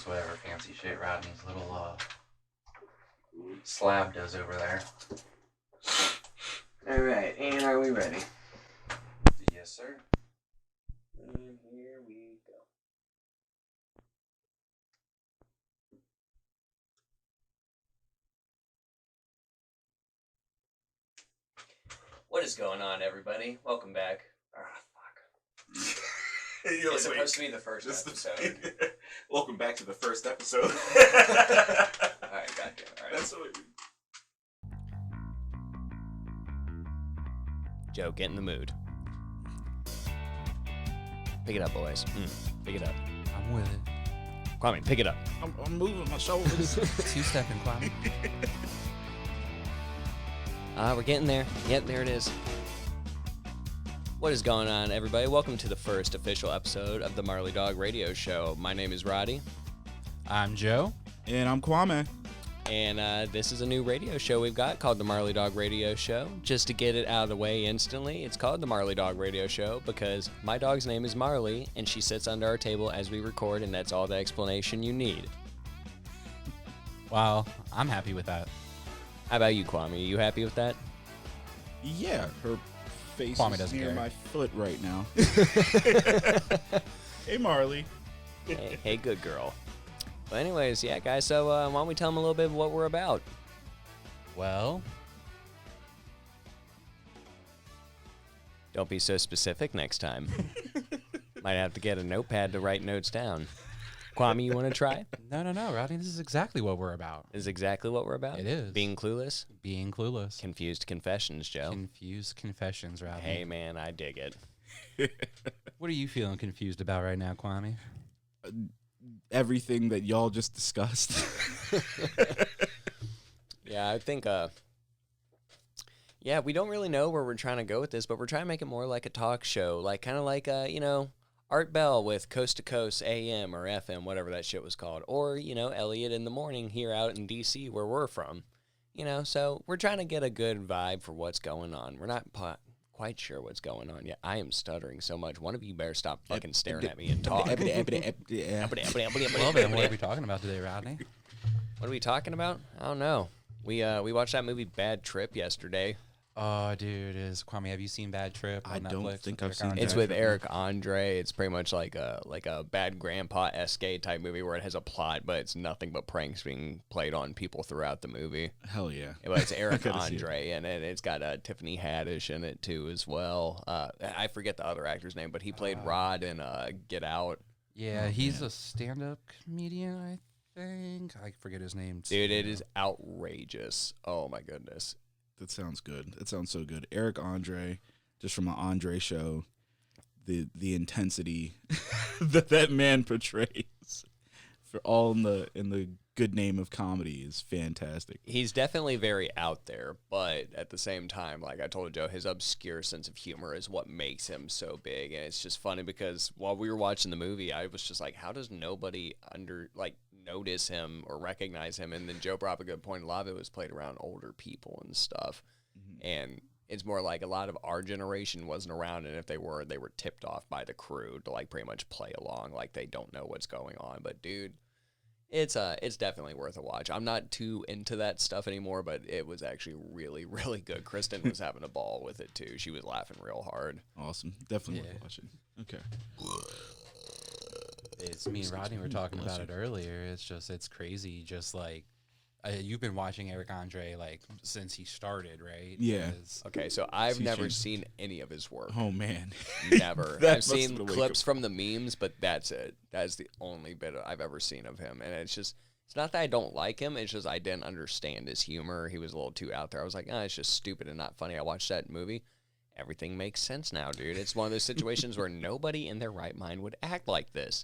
mix whatever fancy shit Rodney's little slab does over there. Alright, and are we ready? Yes, sir. And here we go. What is going on, everybody? Welcome back. Fuck. It's supposed to be the first episode. Welcome back to the first episode. Alright, gotcha. Alright. That's what Joe, get in the mood. Pick it up, boys. Pick it up. I'm with it. Kwame, pick it up. I'm moving my shoulders. Two-stepping, Kwame. We're getting there. Yep, there it is. What is going on, everybody? Welcome to the first official episode of the Marley Dog Radio Show. My name is Roddy. I'm Joe. And I'm Kwame. And this is a new radio show we've got called the Marley Dog Radio Show. Just to get it out of the way instantly, it's called the Marley Dog Radio Show because my dog's name is Marley, and she sits under our table as we record, and that's all the explanation you need. Well, I'm happy with that. How about you, Kwame? Are you happy with that? Yeah, her face Kwame is doesn't near care. my foot right now. Hey, Marley. Hey, good girl. But anyways, yeah, guys, so why don't we tell them a little bit of what we're about? Well, Don't be so specific next time. Might have to get a notepad to write notes down. Kwame, you want to try? no, Rodney. This is exactly what we're about. Is exactly what we're about? It is. Being clueless? Being clueless. Confused confessions, Joe. Confused confessions, Rodney. Hey, man, I dig it. What are you feeling confused about right now, Kwame? Everything that y'all just discussed. Yeah, I think, yeah, we don't really know where we're trying to go with this, but we're trying to make it more like a talk show, like kind of like, Art Bell with Coast to Coast AM or FM, whatever that shit was called, or, Elliot in the morning here out in D.C. where we're from, so we're trying to get a good vibe for what's going on. We're not quite sure what's going on yet. I am stuttering so much. One of you better stop fucking staring at me and talk. Well, then, what are we talking about today, Rodney? What are we talking about? I don't know. We watched that movie Bad Trip yesterday. Oh, dude, Kwame, have you seen Bad Trip on I don't Netflix think with I've Eric seen Andre? It's with Eric Andre. It's pretty much like a bad grandpa-esque type movie where it has a plot, but it's nothing but pranks being played on people throughout the movie. Hell yeah. But it's Eric gotta see Andre, and it's got Tiffany Haddish in it too as well. I forget the other actor's name, but he played Rod in Get Out. Yeah, Oh, he's man. a stand-up comedian, I think. I forget his name. Dude, it is outrageous. Oh my goodness. That sounds good. That sounds so good. Eric Andre, just from an Andre show, the intensity that man portrays for all in the good name of comedy is fantastic. He's definitely very out there, but at the same time, like I told Joe, his obscure sense of humor is what makes him so big. And it's just funny because while we were watching the movie, I was just like, how does nobody notice him or recognize him? And then Joe brought up a good point. A lot of it was played around older people and stuff. Mm-hmm. And it's more like a lot of our generation wasn't around, and if they were tipped off by the crew to like pretty much play along like they don't know what's going on. But dude, it's definitely worth a watch. I'm not too into that stuff anymore, but it was actually really, really good. Kristen was having a ball with it too. She was laughing real hard. Awesome. Definitely Yeah. worth watching. Okay. It's me and Rodney were talking about it earlier. It's crazy. Just like you've been watching Eric Andre like since he started, right? Yeah. Okay, so I've He's never changed. seen any of his work. Oh man. Never. That I've must have seen been a wake-up clips from the memes, but that's it. That's the only bit I've ever seen of him. And it's not that I don't like him. It's just I didn't understand his humor. He was a little too out there. I was like, it's just stupid and not funny. I watched that movie. Everything makes sense now, dude. It's one of those situations where nobody in their right mind would act like this.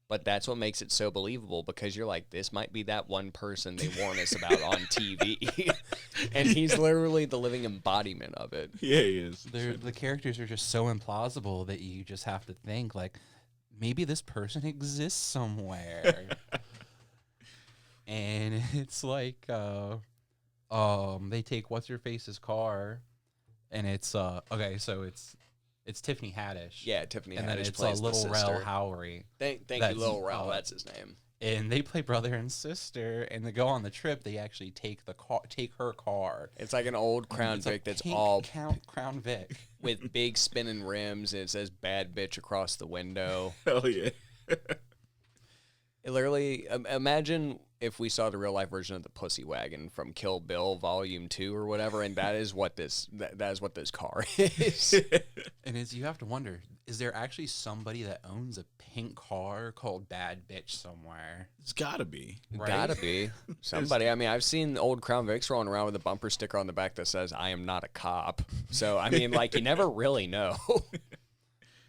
But that's what makes it so believable, because you're like, this might be that one person they warn us about on TV. And he's literally the living embodiment of it. Yeah, he is. The characters are just so implausible that you just have to think like maybe this person exists somewhere. And it's like they take what's her face's car, and it's okay, so it's Tiffany Haddish. Yeah, Tiffany and Haddish then it's plays Little the Rel sister. Howery. Thank you, That's- Lil Rel. That's his name. and they play brother and sister, and they go on the trip. They actually take her car. It's like an old Crown It's a Vic that's pink all Crown Vic. with big spinning rims, and it says "bad bitch" across the window. Hell yeah. It literally, imagine if we saw the real life version of the Pussy Wagon from Kill Bill Volume 2 or whatever, and that is what this car is. And you have to wonder, is there actually somebody that owns a pink car called Bad Bitch somewhere? It's gotta be. Right? Gotta be somebody. I mean, I've seen old Crown Vics rolling around with a bumper sticker on the back that says "I am not a cop." So I mean, like, you never really know.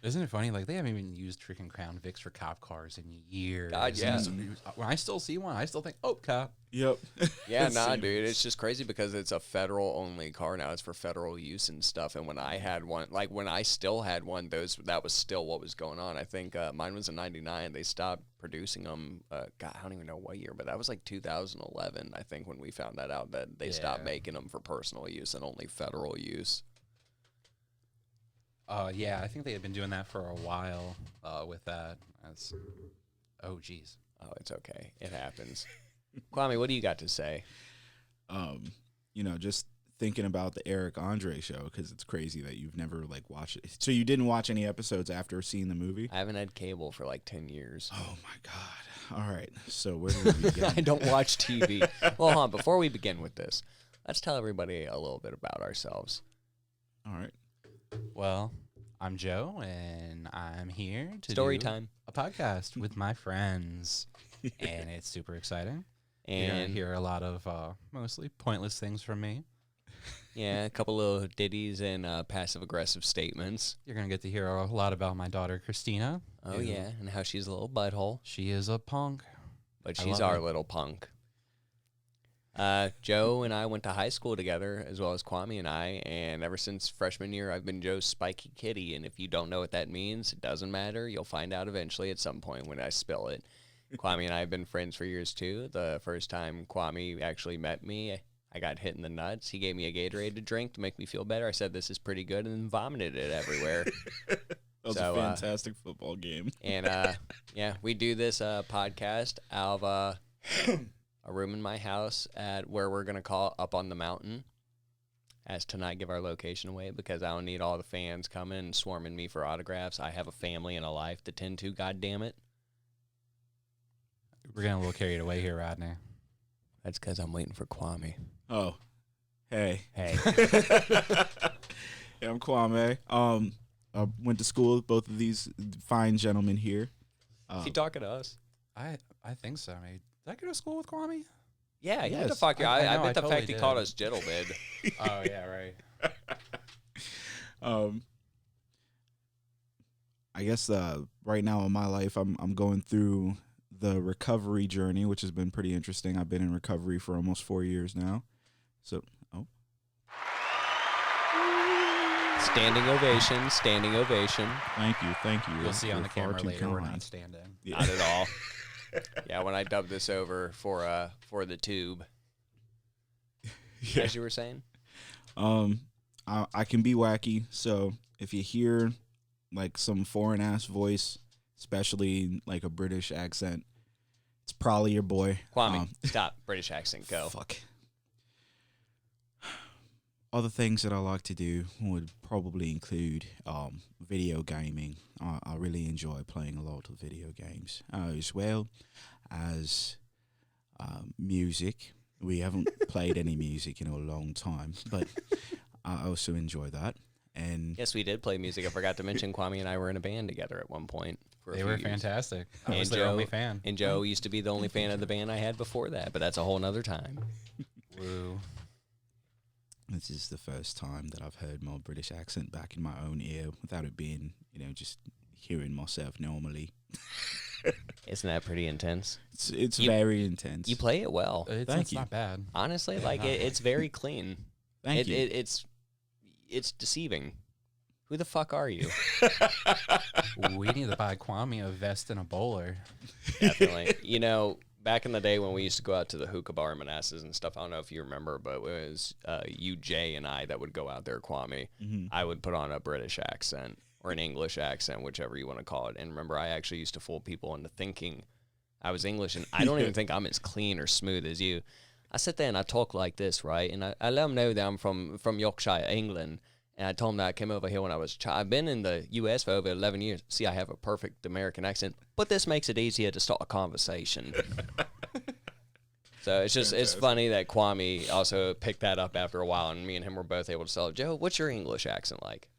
Isn't it funny? Like, they haven't even used freaking Crown Vics for cop cars in years. God, yeah. And when I still see one, I still think, oh, cop. Yep. Yeah, nah, dude. It's just crazy because it's a federal only car now. It's for federal use and stuff. And when I had one, like when I still had one, that was still what was going on. I think mine was in '99. They stopped producing them. God, I don't even know what year, but that was like 2011. I think when we found that out that they stopped making them for personal use and only federal use. Yeah, I think they had been doing that for a while with that. Oh, geez. Oh, it's okay. It happens. Kwame, what do you got to say? Just thinking about the Eric Andre show, because it's crazy that you've never like watched it. So you didn't watch any episodes after seeing the movie? I haven't had cable for like 10 years. Oh my God. All right. So where do we begin? I don't watch TV. Well, hold on. Before we begin with this, let's tell everybody a little bit about ourselves. All right. Well, I'm Joe, and I'm here to Story do time. a podcast with my friends, and it's super exciting. You're going to And hear a lot of mostly pointless things from me. yeah, a couple little ditties and passive-aggressive statements. You're going to get to hear a lot about my daughter, Christina. Oh, who- yeah, and how she's a little butthole, She is a punk. but I she's love our it. little punk. Joe and I went to high school together, as well as Kwame and I, and ever since freshman year, I've been Joe's spiky kitty, and if you don't know what that means, it doesn't matter. You'll find out eventually at some point when I spill it. Kwame and I have been friends for years, too. The first time Kwame actually met me, I got hit in the nuts. He gave me a Gatorade to drink to make me feel better. I said, "This is pretty good," and then vomited it everywhere. That was So, a fantastic football game. And yeah, we do this podcast out of a room in my house at where we're gonna call Up on the Mountain. As to not give our location away because I don't need all the fans coming and swarming me for autographs. I have a family and a life to tend to. God damn it! We're getting a little carried away here, Rodney. That's because I'm waiting for Kwame. Oh, hey. Hey, Yeah, I'm Kwame. I went to school with both of these fine gentlemen here. is he talking to us? I think so. I mean, did I go to school with Kwame? Yeah, what the Yes. fuck? I I know, bet I the totally fact he did. called us gentlemen. Oh, yeah, right. I guess right now in my life, I'm going through the recovery journey, which has been pretty interesting. I've been in recovery for almost 4 years now. So, Standing ovation, standing ovation. thank you. You'll see on You're the far camera too later we're kind. not standing. Yeah. Not at all. Yeah, when I dubbed this over for the tube, Yeah. as you were saying. I can be wacky, so if you hear like some foreign ass voice, especially like a British accent, it's probably your boy. Kwame, stop. British accent, go. Fuck. Other things that I like to do would probably include video gaming. I really enjoy playing a lot of video games, as well as music. We haven't played any music in a long time, but I also enjoy that. And Yes, we did play music. I forgot to mention Kwame and I were in a band together at one point. For a They few were years. fantastic. I And was their Joe- only fan. And Joe used to be the only fan of the band I had before that, but that's a whole nother time. Woo. this is the first time that I've heard my British accent back in my own ear without it being, just hearing myself normally. Isn't that pretty intense? It's You- very intense. You play it well. Thank you. Not bad. Honestly, like it's very clean. Thank you. It's deceiving. Who the fuck are you? We need to buy Kwame a vest and a bowler. Definitely. Back in the day when we used to go out to the hookah bar in Manassas and stuff, I don't know if you remember, but it was you, Jay, and I that would go out there, Kwame. Mhm. I would put on a British accent or an English accent, whichever you want to call it. And remember, I actually used to fool people into thinking I was English, and I don't even think I'm as clean or smooth as you. I sit there and I talk like this, right? And I let them know that I'm from Yorkshire, England. And I told them that I came over here when I was a child. I've been in the U.S. for over 11 years. See, I have a perfect American accent, but this makes it easier to start a conversation. So it's funny that Kwame also picked that up after a while, and me and him were both able to sell it. Joe, what's your English accent like?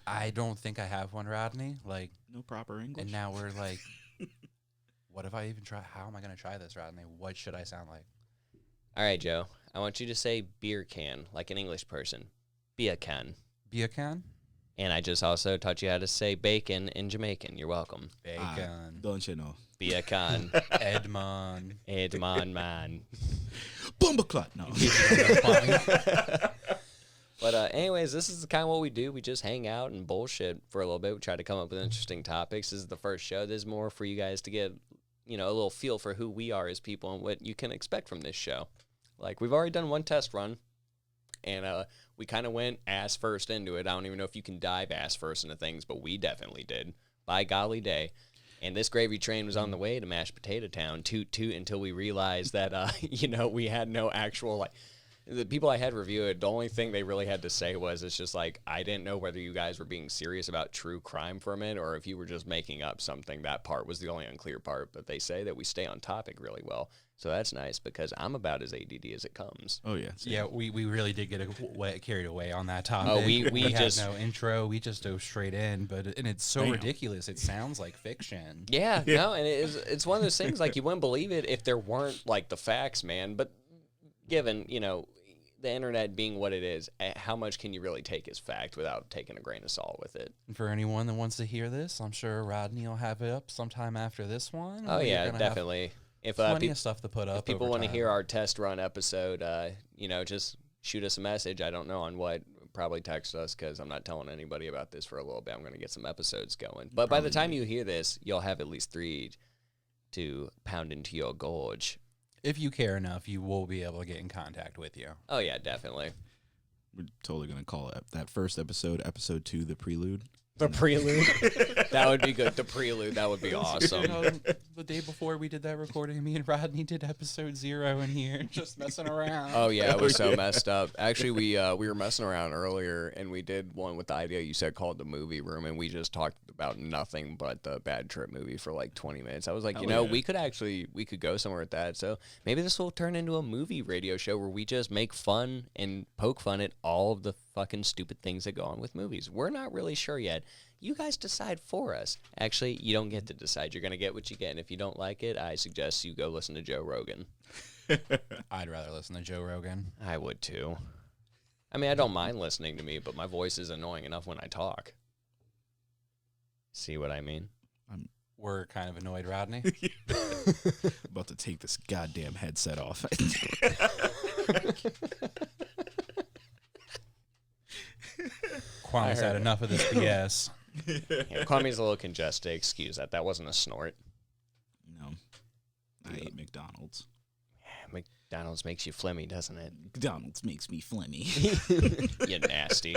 I don't think I have one, Rodney. Like, No proper English. and now we're like, what if I even try? How am I going to try this, Rodney? What should I sound like? All right, Joe, I want you to say beer can like an English person. Beer can. Beer can? And I just also taught you how to say bacon in Jamaican. You're welcome. Bacon. Don't you know? Beer can. Edmond. Edmond, man. Bumbleclot. No. But anyways, this is kind of what we do. We just hang out and bullshit for a little bit. We try to come up with interesting topics. This is the first show. This is more for you guys to get, a little feel for who we are as people and what you can expect from this show. Like, we've already done one test run, and we kind of went ass first into it. I don't even know if you can dive ass first into things, but we definitely did. By golly day. And this gravy train was on the way to Mashed Potato Town, toot toot, until we realized that, we had no actual, the people I had review it, the only thing they really had to say was, it's just like, I didn't know whether you guys were being serious about true crime from it or if you were just making up something. That part was the only unclear part, but they say that we stay on topic really well. So that's nice because I'm about as ADD as it comes. Oh, yeah. Yeah, we really did get carried away on that topic. Oh, we had just no intro. We just dove straight in, and it's so Damn. ridiculous. It sounds like fiction. Yeah, no, and it's one of those things, like, you wouldn't believe it if there weren't, like, the facts, man. But given, the internet being what it is, how much can you really take as fact without taking a grain of salt with it? And for anyone that wants to hear this, I'm sure Rodney will have it up sometime after this one. Oh, We're yeah, gonna have definitely. If plenty of stuff to put up. if people over want to time. hear our test run episode, just shoot us a message. I don't know on what. Probably text us because I'm not telling anybody about this for a little bit. I'm going to get some episodes going. But by the time you hear this, you'll have at least 3 to pound into your gorge. If you care enough, you will be able to get in contact with you. Oh, yeah, definitely. We're totally going to call it that first episode 2, the prelude. The prelude. That would be good. The prelude. That would be awesome. The day before we did that recording, me and Rodney did episode 0 in here, just messing around. Oh, yeah, it was so messed up. Actually, we were messing around earlier, and we did one with the idea you said called The Movie Room, and we just talked about nothing but the Bad Trip movie for like 20 minutes. I was like, yeah. we could go somewhere with that. So maybe this will turn into a movie radio show where we just make fun and poke fun at all of the fucking stupid things that go on with movies. We're not really sure yet. You guys decide for us. Actually, you don't get to decide. You're going to get what you get. And if you don't like it, I suggest you go listen to Joe Rogan. I'd rather listen to Joe Rogan. I would too. I mean, I don't mind listening to me, but my voice is annoying enough when I talk. See what I mean? We're kind of annoyed, Rodney. About to take this goddamn headset off. Kwame's had enough of this BS. Yeah, Kwame's a little congested. Excuse that. That wasn't a snort. No. I ate McDonald's. McDonald's makes you phlegmy, doesn't it? McDonald's makes me phlegmy. You nasty.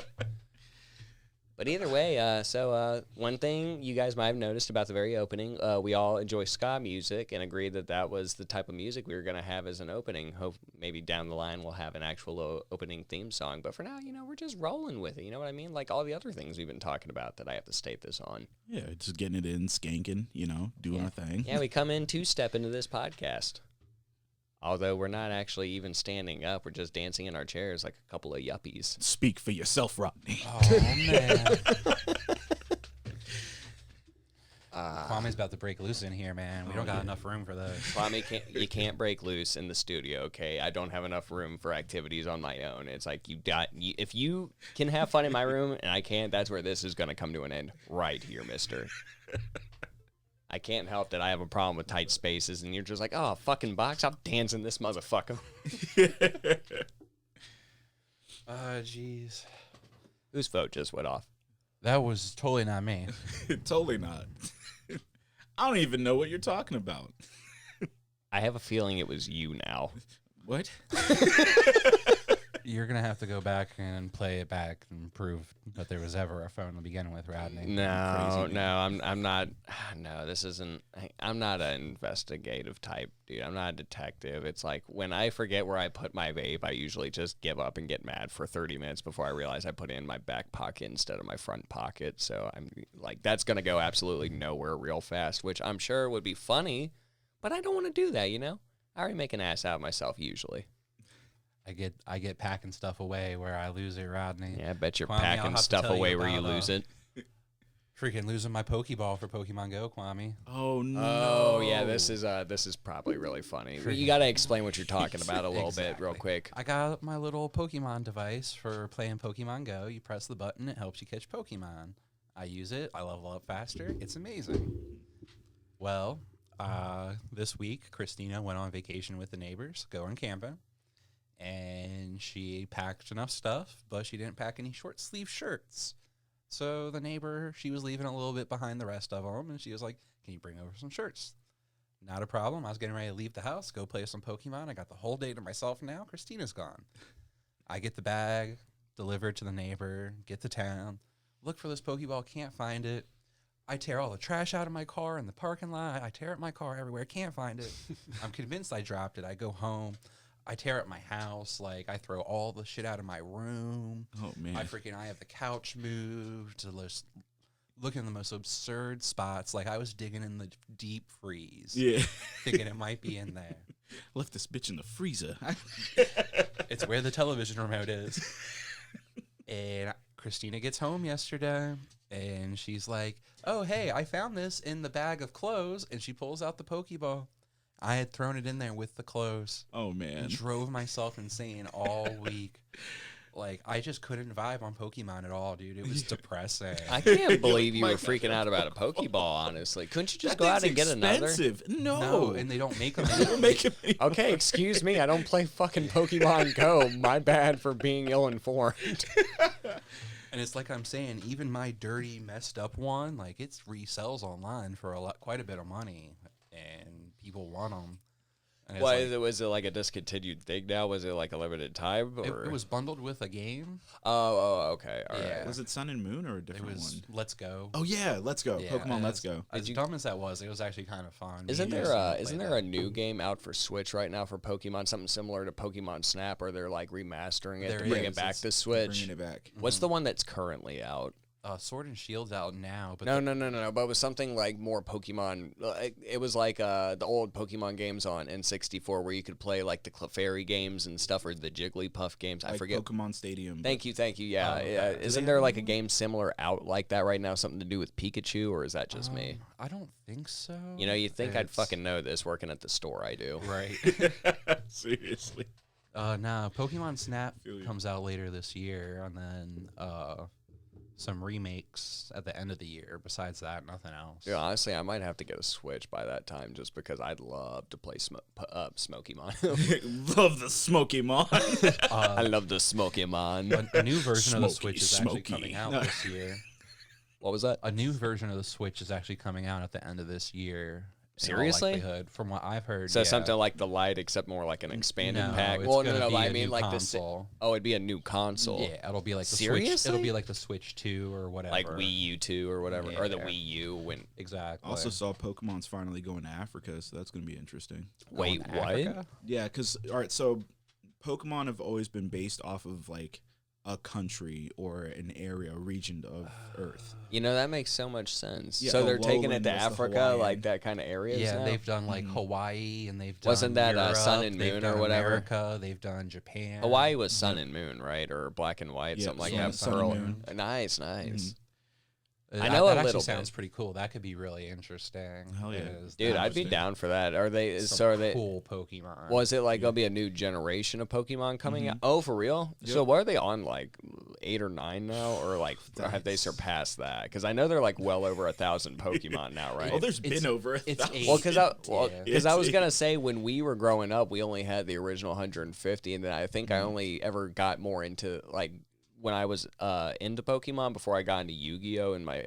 But either way, so one thing you guys might have noticed about the very opening, we all enjoy ska music and agreed that that was the type of music we were going to have as an opening. Hope maybe down the line we'll have an actual opening theme song. But for now, we're just rolling with it. You know what I mean? Like all the other things we've been talking about that I have to state this on. Yeah, just getting it in, skanking, doing our thing. Yeah, we come in two-step into this podcast. Although we're not actually even standing up. We're just dancing in our chairs like a couple of yuppies. Speak for yourself, Rodney. Oh, man. Kwame's about to break loose in here, man. We don't got enough room for this. Kwame, you can't break loose in the studio, okay? I don't have enough room for activities on my own. It's like if you can have fun in my room and I can't, that's where this is going to come to an end right here, mister. I can't help that I have a problem with tight spaces, and you're just like, oh, fucking box, I'm dancing this motherfucker. Jeez. Whose vote just went off? That was totally not me. Totally not. I don't even know what you're talking about. I have a feeling it was you now. What? You're you're gonna have to go back and play it back and prove that there was ever a phone to begin with, Rodney. No, I'm not. No, this isn't. I'm not an investigative type, dude. I'm not a detective. It's like when I forget where I put my vape, I usually just give up and get mad for 30 minutes before I realize I put it in my back pocket instead of my front pocket. So I'm like, that's gonna go absolutely nowhere real fast, which I'm sure would be funny, but I don't want to do that. You know, I already make an ass out of myself usually. I get packing stuff away where I lose it, Rodney. Yeah, I bet you're Kwame, I'll packing have to stuff tell you away where you about, lose it. Freaking losing my Pokeball for Pokemon Go, Kwame. Oh no. Oh yeah, this is probably really funny. You got to explain what you're talking about a little bit real quick. I got my little Pokemon device for playing Pokemon Go. You press the button, it helps you catch Pokemon. I use it, I level up faster. It's amazing. Well, this week, Christina went on vacation with the neighbors, going camping. And she packed enough stuff, but she didn't pack any short sleeve shirts. So the neighbor, she was leaving a little bit behind the rest of them, and she was like, "Can you bring over some shirts?" Not a problem. I was getting ready to leave the house, go play some Pokemon. I got the whole day to myself now. Christina's gone. I get the bag, delivered to the neighbor, get to town, look for this Pokeball, can't find it. I tear all the trash out of my car in the parking lot. I tear up my car everywhere, can't find it. I'm convinced I dropped it. I go home. I tear up my house, like I throw all the shit out of my room. Oh man. I have the couch moved to just look in the most absurd spots. Like I was digging in the deep freeze. Yeah. Thinking it might be in there. Left this bitch in the freezer. It's where the television remote is. And Christina gets home yesterday and she's like, "Oh, hey, I found this in the bag of clothes." And she pulls out the Pokeball. I had thrown it in there with the clothes. Oh man. And drove myself insane all week. Like, I just couldn't vibe on Pokemon at all, dude. It was depressing. I can't believe you were freaking out about a Pokeball, honestly. Couldn't you just go out and get another? No. And they don't make them. They don't make it anymore. Okay, excuse me. I don't play fucking Pokemon Go. My bad for being ill-informed. And it's like I'm saying, even my dirty, messed up one, like, it resells online for quite a bit of money. And people want them. Why was it like a discontinued thing now? Was it like a limited time? Or? It was bundled with a game. Oh, okay. All right. Yeah. Was it Sun and Moon or a different It was one? Let's Go. Oh yeah, Let's Go. Yeah, Pokemon Let's Go. As dumb as that was, it was actually kind of fun. Isn't there a new game out for Switch right now for Pokemon? Something similar to Pokemon Snap, or they're like remastering it to bring it back to Switch. Bringing it back. What's the one that's currently out? Sword and Shield's out now, but No. But it was something like more Pokemon. It was like the old Pokemon games on N64 where you could play like the Clefairy games and stuff, or the Jigglypuff games. Like I forget. Pokemon Stadium. Thank you. Yeah. okay. Isn't there like a game similar out like that right now? Something to do with Pikachu, or is that just me? I don't think so. You know, you'd think I'd It's- fucking know this working at the store. I do. right. Seriously. Nah, Pokemon Snap Feel you. comes out later this year, and then some remakes at the end of the year. Besides that, nothing else. Yeah, honestly, I might have to get a Switch by that time just because I'd love to play Smokymon. Love the Smoky Mon. I love the Smokymon. A new version of the Smoky, Switch is actually smoky. coming out this year. What was that? A new version of the Switch is actually coming out at the end of this year. in all Seriously? likelihood, from what I've heard. So yeah. something like the Lite, except more like an expanded No, pack. it's Well, gonna no, be I a mean new like console. it'd be a new console. Yeah, it'll be like the Switch. Seriously? It'll be like the Switch 2 or whatever. Like Wii U 2 or whatever, or the Yeah. Wii U. When Exactly. Also saw Pokemon's finally going to Africa, so that's going to be interesting. wait, in what? Africa? Yeah, because all right, so Pokemon have always been based off of like a country or an area, a region of Earth. You know that makes so much sense. Yeah, So they're taking it lowland to was the Africa, Hawaiian. like that kind of areas. Yeah, now? they've done like Hawaii, and they've done Wasn't that, Europe, Sun and they've Moon or done whatever? America, they've done Japan. Hawaii was Sun and Moon, right, or Black and White, Yeah, something like yeah, that. Sun and Pearl. Moon. Nice. I know a that actually little sounds bit. pretty cool. That could be really interesting. Hell yeah. is Dude, that I'd be Interesting. down for that. Are they? some So are they? cool Pokemon. Was it like there'll be a new generation of Pokemon coming out? Oh, for real? Yep. So what are they on, like 8 or 9 now, or like have they That's- surpassed that? Because I know they're like well over 1,000 Pokemon now, right? Oh, there's It's- been over it's 1,000. eight. Well, because I Yeah. was gonna say when we were growing up, we only had the original 150, and then I think I Mm-hmm. only ever got more into like when I was into Pokemon before I got into Yu-Gi-Oh in my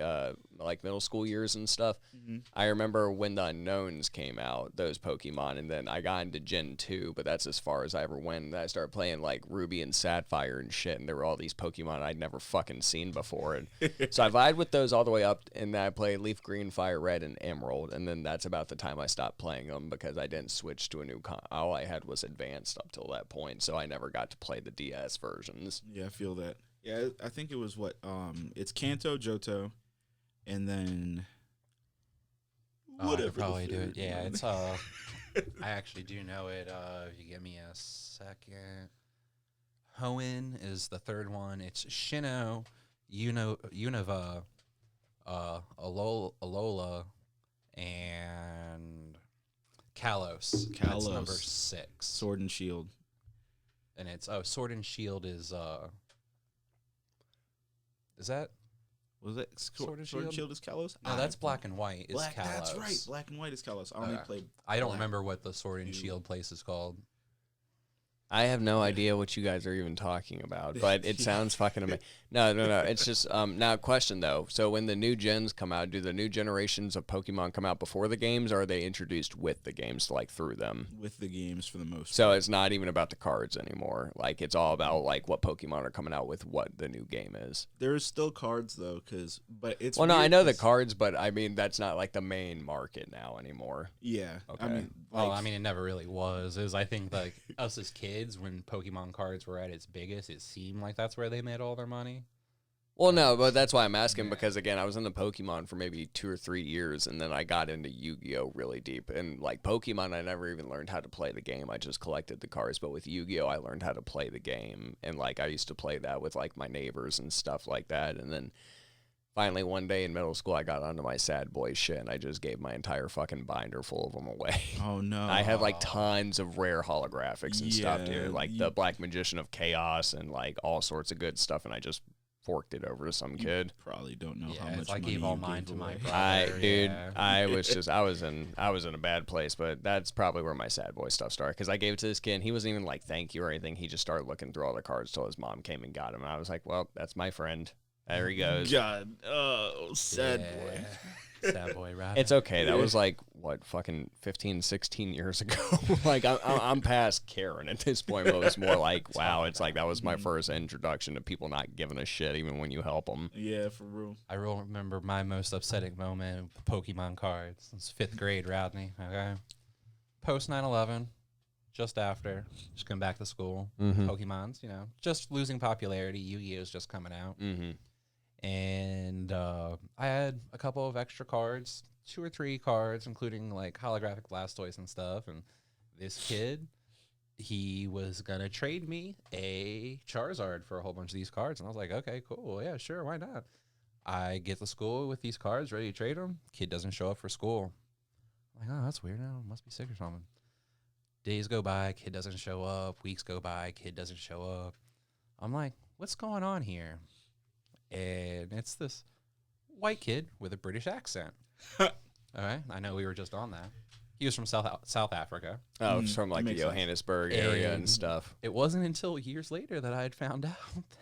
like middle school years and stuff. Mhm. I remember when the Unknowns came out, those Pokemon, and then I got into Gen 2, but that's as far as I ever went. And I started playing like Ruby and Sapphire and shit, and there were all these Pokemon I'd never fucking seen before. And so I vied with those all the way up, and then I played Leaf Green, Fire Red, and Emerald, and then that's about the time I stopped playing them because I didn't switch to a new all I had was Advanced up till that point, so I never got to play the DS versions. Yeah, I feel that. Yeah, I think it was it's Kanto, Johto, and then I whatever. could probably the do it. third Yeah, one. it's I actually do know it. If you give me a second. Hoenn is the third one. It's Sinnoh, Unova, Alola, and Kalos. That's number Kalos. 6. Sword and Shield. And it's Sword and Shield is that Was it Sword and Sword and Shield? Shield is Kalos? no? That's Black and White. Is Black. Kalos. That's right. Black and White is Kalos. I only Okay. played. I don't Black. remember what the Sword and You- Shield place is called. I have no idea what you guys are even talking about, but it sounds fucking amazing. No. It's just now question though. So when the new gens come out, do the new generations of Pokemon come out before the games, or are they introduced with the games, like through them? With the games for the most. So it's not even about the cards anymore. Like it's all about like what Pokemon are coming out with, what the new game is. There's still cards though, but it's Well, no, I weird know the 'cause- cards, but I mean that's not like the main market now anymore. Yeah. I Okay. mean, Well, like, I mean, it never really was. It was, I think, like us as kids, when Pokemon cards were at its biggest, it seemed like that's where they made all their money. Well, no, but that's why I'm asking Yeah. because again, I was into Pokemon for maybe 2 or 3 years, and then I got into Yu-Gi-Oh really deep. And like Pokemon, I never even learned how to play the game. I just collected the cards. But with Yu-Gi-Oh, I learned how to play the game, and like I used to play that with like my neighbors and stuff like that. And then finally one day in middle school, I got onto my sad boy shit, and I just gave my entire fucking binder full of them away. oh no. I had like tons of rare holographics and stuff, Yeah, dude. Like the Black Magician of Chaos and like all sorts of good stuff, and I just forked it over to some kid. Probably don't know how Yeah, much it's like money gave all you mine gave to my away. brother. Yeah. I was just, I was in a bad place, but that's probably where my sad boy stuff started. Because I gave it to this kid, and he wasn't even like thank you or anything. He just started looking through all the cards till his mom came and got him, and I was like, well, that's my friend. There he goes. God, oh, sad boy. Sad boy, right? It's okay. That was like what fucking 15, 16 years ago. Like I'm past Karen at this point. But it was more like wow. It's like that was my first introduction to people not giving a shit even when you help them. Yeah, for real. I remember my most upsetting moment with Pokemon cards. It's 5th grade, Rodney. Okay, post 9/11, just after, just coming back to school. Mm-hmm. Pokemon's, just losing popularity. Yu-Gi-Oh's just coming out. Mm-hmm. And I had a couple of extra cards, 2 or 3 cards, including like holographic Blastoise and stuff. And this kid, he was gonna trade me a Charizard for a whole bunch of these cards, and I was like, okay, cool, yeah, sure, why not? I get to school with these cards, ready to trade them. Kid doesn't show up for school. I'm like, oh, that's weird. Now must be sick or something. Days go by, kid doesn't show up. Weeks go by, kid doesn't show up. I'm like, what's going on here? And it's this white kid with a British accent. All right, I know we were just on that. He was from South Africa. Oh, it's from like the makes sense. Johannesburg area and And stuff. It wasn't until years later that I had found out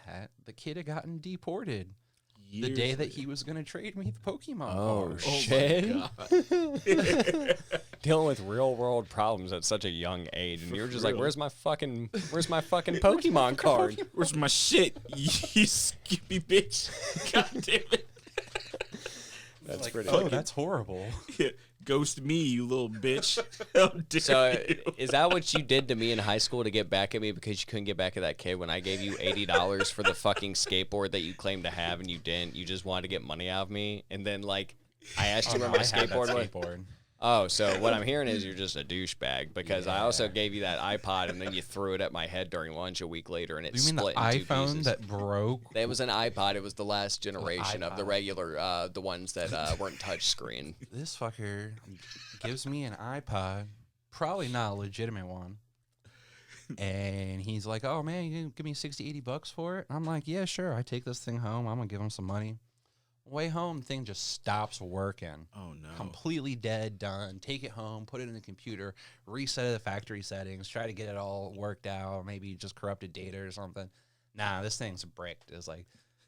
that the kid had gotten deported the Years day that later. he was going to trade me the Pokemon Oh, cards. shit. my God. Dealing with real world problems at such a young age, and For you're just like, real. where's my fucking Pokemon card? Where's my shit? You skippy bitch. God damn it. That's Like, pretty. oh, that's horrible. Ghost me, you little bitch. How dare So, you? is that what you did to me in high school to get back at me because you couldn't get back at that kid when I gave you $80 for the fucking skateboard that you claimed to have and you didn't? You just wanted to get money out of me, and then like I asked you where my I had that skateboard was. skateboard. Oh, so what I'm hearing is you're just a douchebag because I also gave you that iPod and then you threw it at my head during lunch a week later and it You mean the split in 2 iPhone pieces. that broke? It was an iPod. It was the last generation of the iPod. regular, the ones that weren't touchscreen. This fucker gives me an iPod, probably not a legitimate one. And he's like, oh, man, you can give me 60, $80 for it? I'm like, yeah, sure. I take this thing home. I'm going to give him some money. Way home, the thing just stops working. Oh no. Completely dead, done. Take it home, put it in the computer, reset the factory settings, try to get it all worked out, maybe just corrupted data or something. Nah, this thing's bricked. It's like,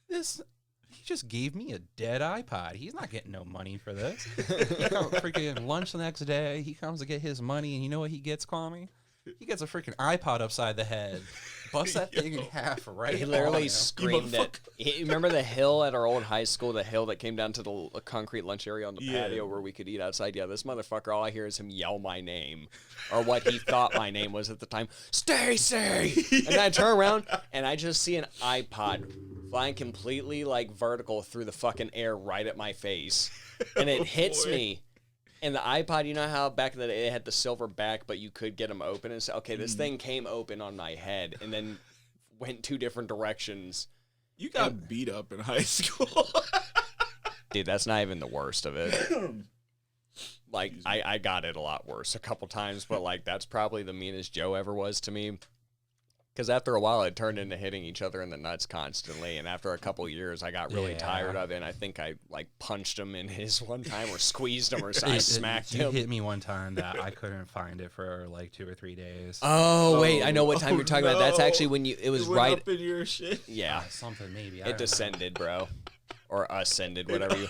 this He just gave me a dead iPod. He's not getting no money for this. He comes freaking lunch the next day. He comes to get his money, and you know what he gets, Kwame? He gets a freaking iPod upside the head. Bust that thing in half right He on literally him. screamed at. Remember the hill at our old high school, the hill that came down to the concrete lunch area on the patio where we could eat outside? Yeah, this motherfucker, all I hear is him yell my name, or what he thought my name was at the time, Stacy! And then I turn around, and I just see an iPod flying completely, like, vertical through the fucking air right at my face. And it hits me. And the iPod, you know how back in the day it had the silver back, but you could get them open and say, okay, this thing came open on my head and then went 2 different directions. You got beat up in high school. Dude, that's not even the worst of it. Like, I got it a lot worse a couple times, but, like, that's probably the meanest Joe ever was to me. Because after a while, it turned into hitting each other in the nuts constantly. And after a couple years, I got really tired of it. And I think I, like, punched him in his one time or squeezed him or I smacked You him. hit me one time that I couldn't find it for, like, 2 or 3 days. Oh, wait, I know what time you're talking about. That's actually when it was went right. up in your shit. Yeah. Something maybe. It descended, bro. Or ascended, whatever you.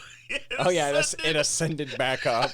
Oh, yeah, it ascended back up.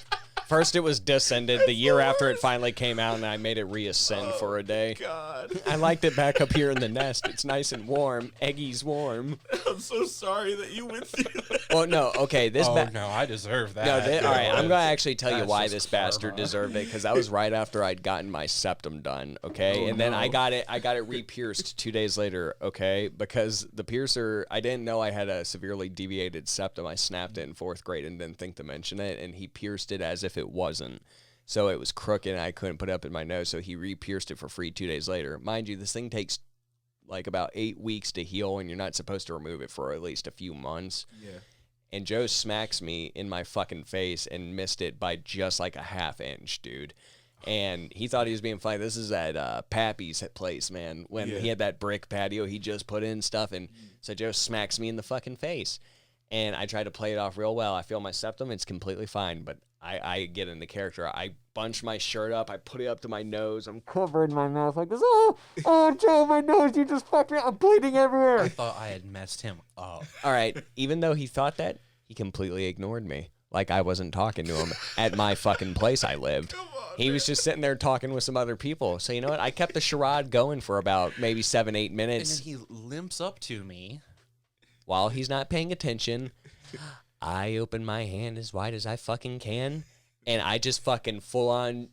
First, it was descended. The year after it finally came out, and I made it reascend for a day. God. I liked it back up here in the nest. It's nice and warm. Eggy's warm. I'm so sorry that you went through that. Well, no, okay. No, I deserve that. No, all right, I'm going to actually tell you That's why just this bastard karma. deserved it, because that was right after I'd gotten my septum done, okay? And then I got it re-pierced 2 days later, okay? Because the piercer, I didn't know I had a severely deviated septum. I snapped it in 4th grade and didn't think to mention it, and he pierced it as if it wasn't. So it was crooked, and I couldn't put it up in my nose, so he re-pierced it for free 2 days later. Mind you, this thing takes like about 8 weeks to heal, and you're not supposed to remove it for at least a few months. Yeah. And Joe smacks me in my fucking face and missed it by just like a 1/2 inch, dude. And he thought he was being funny. This is at Pappy's place, man. When he had that brick patio he just put in stuff. And so Joe smacks me in the fucking face. And I try to play it off real well. I feel my septum. It's completely fine. But I get in the character. I bunch my shirt up. I put it up to my nose. I'm covering my mouth like this. Oh, Joe, my nose. You just fucked me. I'm bleeding everywhere. I thought I had messed him up. All right. Even though he thought that, he completely ignored me. Like I wasn't talking to him at my fucking place I lived. He was just sitting there talking with some other people. So you know what? I kept the charade going for about maybe 7-8 And minutes. then he limps up to me. While he's not paying attention, I open my hand as wide as I fucking can, and I just fucking full-on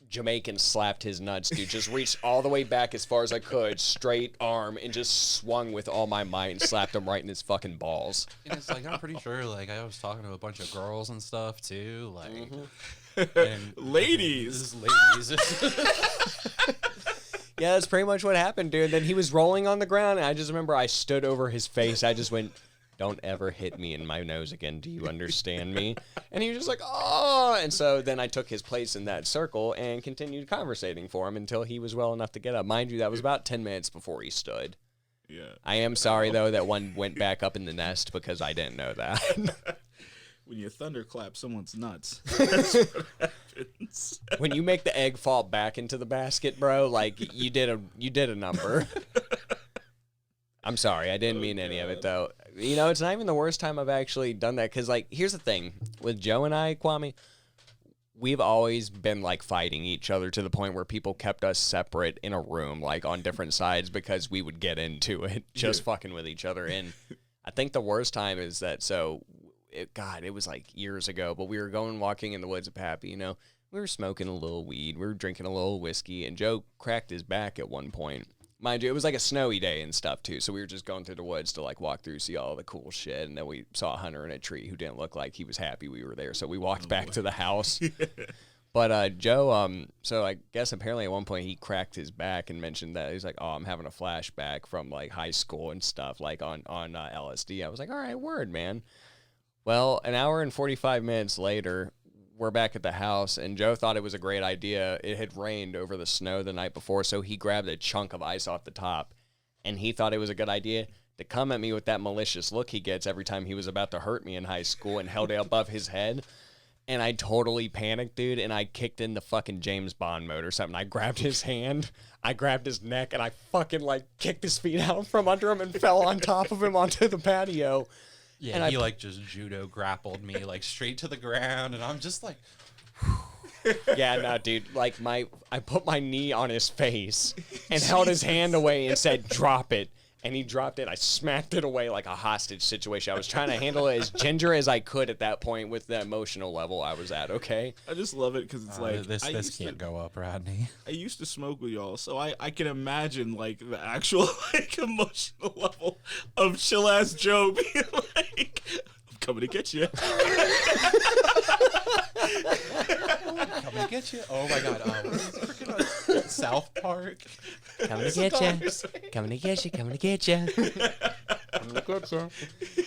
Jamaican slapped his nuts, dude. Just reached all the way back as far as I could, straight arm, and just swung with all my might and slapped him right in his fucking balls. And it's like, I'm pretty sure, like, I was talking to a bunch of girls and stuff, too. Like, Mm-hmm. and Ladies. ladies. Yeah, that's pretty much what happened, dude. Then he was rolling on the ground, and I just remember I stood over his face. I just went, "Don't ever hit me in my nose again. Do you understand me?" And he was just like, "Oh!" And so then I took his place in that circle and continued conversating for him until he was well enough to get up. Mind you, that was about 10 minutes before he stood. Yeah. I am sorry, though, that one went back up in the nest because I didn't know that. When you thunderclap someone's nuts, that's what happens. When you make the egg fall back into the basket, bro, like you did a number. I'm sorry, I didn't mean any of it though. You know, it's not even the worst time I've actually done that because, like, here's the thing with Joe and I, Kwame, we've always been like fighting each other to the point where people kept us separate in a room, like on different sides, because we would get into it, just fucking with each other. And I think the worst time is that it was like years ago, but we were walking in the woods of Pappy, you know. We were smoking a little weed. We were drinking a little whiskey, and Joe cracked his back at one point. Mind you, it was like a snowy day and stuff, too, so we were just going through the woods to, like, walk through, see all the cool shit, and then we saw a hunter in a tree who didn't look like he was happy we were there, so we walked back to the house. But Joe, so I guess apparently at one point he cracked his back and mentioned that. He's like, "Oh, I'm having a flashback from, like, high school and stuff, like, on LSD." I was like, "All right, word, man." Well, an hour and 45 minutes later, we're back at the house, and Joe thought it was a great idea. It had rained over the snow the night before, so he grabbed a chunk of ice off the top, and he thought it was a good idea to come at me with that malicious look he gets every time he was about to hurt me in high school and held it above his head. And I totally panicked, dude, and I kicked in the fucking James Bond mode or something. I grabbed his hand, I grabbed his neck, and I fucking, like, kicked his feet out from under him and fell on top of him onto the patio. Yeah, And he like just judo grappled me like straight to the ground, and I'm just like, Yeah, no, dude. Like I put my knee on his face and held his hand away and said, "Drop it." And he dropped it. I smacked it away like a hostage situation. I was trying to handle it as ginger as I could at that point with the emotional level I was at. Okay. I just love it because it's like this can't go up, Rodney. I used to smoke with y'all, so I can imagine like the actual like emotional level of chill ass Joe being like, "I'm coming to get you." Coming to get you. Oh my God. Freaking South Park. Coming to get you. Coming to get you. Coming to get you.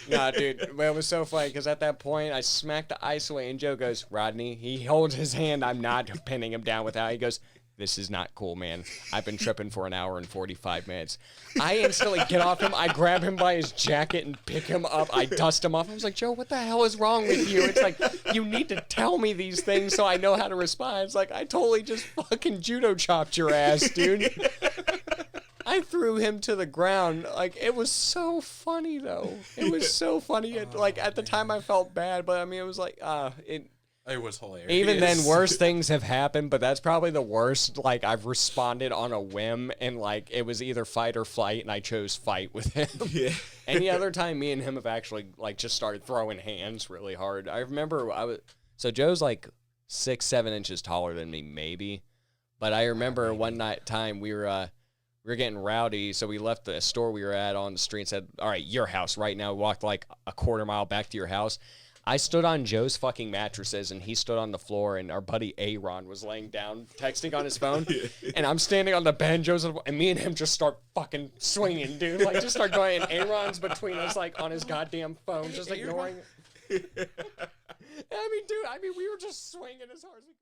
Nah, dude, but it was so funny because at that point I smacked the ice away and Joe goes, "Rodney," he holds his hand. I'm not pinning him down without. He goes, "This is not cool, man. I've been tripping for an hour and 45 minutes." I instantly get off him. I grab him by his jacket and pick him up. I dust him off. I was like, "Joe, what the hell is wrong with you?" It's like, you need to tell me these things so I know how to respond. It's like, I totally just fucking judo chopped your ass, dude. I threw him to the ground. Like, it was so funny, though. It was so funny. Like, at the time, I felt bad, but I mean, it was like, It was hilarious. even then, worse things have happened, but that's probably the worst. Like, I've responded on a whim, and, like, it was either fight or flight, and I chose fight with him. Yeah. Any other time, me and him have actually, like, just started throwing hands really hard. I remember so Joe's, like, 6-7 inches taller than me, maybe. But I remember one time we were getting rowdy, so we left the store we were at on the street and said, "All right, your house right now." We walked, like, a quarter mile back to your house. I stood on Joe's fucking mattresses, and he stood on the floor, and our buddy Aaron was laying down, texting on his phone, and I'm standing on the bed, and me and him just start fucking swinging, dude. Like, just start going, and Aaron's between us, like, on his goddamn phone, just ignoring it. I mean, dude, we were just swinging as hard as we could.